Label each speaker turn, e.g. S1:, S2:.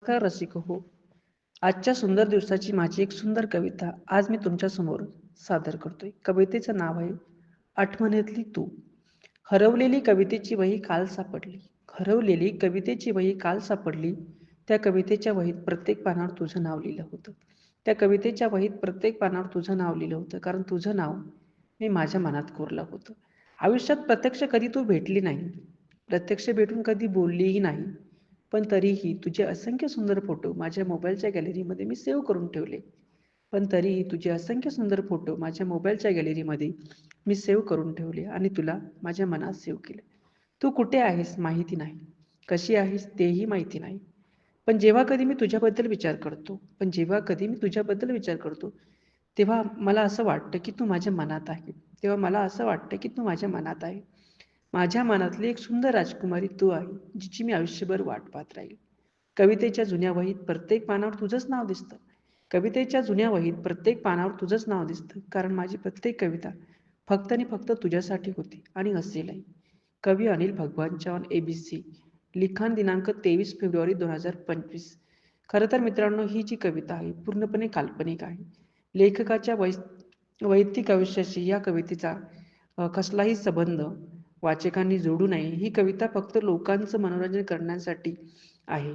S1: नमस्कार रसिक हो. आजच्या सुंदर दिवसाची माझी एक सुंदर कविता आज मी तुमच्या समोर सादर करतोय. कवितेचं नाव आहे आठवणीतली तू. हरवलेली कवितेची वही काल सापडली. हरवलेली कवितेची वही काल सापडली. त्या कवितेच्या वहीत प्रत्येक पानावर तुझं नाव लिहिलं होतं. त्या कवितेच्या वहीत प्रत्येक पानावर तुझं नाव लिहिलं होतं, कारण तुझं नाव मी माझ्या मनात कोरलं होतं. आयुष्यात प्रत्यक्ष कधी तू भेटली नाही, प्रत्यक्ष भेटून कधी बोललीही नाही, पण तरीही तुझे असंख्य सुंदर फोटो माझ्या मोबाईलच्या गॅलरीमध्ये मी सेव्ह करून ठेवले. पण तरीही तुझे असंख्य सुंदर फोटो माझ्या मोबाईलच्या गॅलरीमध्ये मी सेव्ह करून ठेवले आणि तुला माझ्या मनात सेव्ह केले. तू कुठे आहेस माहिती नाही, कशी आहेस तेही माहिती नाही. पण जेव्हा कधी मी तुझ्याबद्दल विचार करतो, तेव्हा मला असं वाटतं की तू माझ्या मनात आहे. तेव्हा मला असं वाटतं की तू माझ्या मनात आहे. माझ्या मनातली एक सुंदर राजकुमारी तू आहे, जिची मी आयुष्यभर वाट पाहत राहील. कवितेच्या जुन्या वहीत प्रत्येक पानावर तुझंच नाव दिसतं. कवितेच्या जुन्या वहीत प्रत्येक पानावर तुझंच नाव दिसतं, कारण माझी प्रत्येक कविता फक्त आणि फक्त तुझ्यासाठी होती आणि असेलही. कवी अनिल भगवान चव्हाण ABC. लिखाण दिनांक 23 फेब्रुवारी 2025. खरं तर मित्रांनो, ही जी कविता आहे पूर्णपणे काल्पनिक आहे. लेखकाच्या वैयक्तिक आयुष्याशी या कवितेचा कसलाही संबंध वाचकांनी जोडू नये. ही कविता फक्त लोकांचं मनोरंजन करण्यासाठी आहे.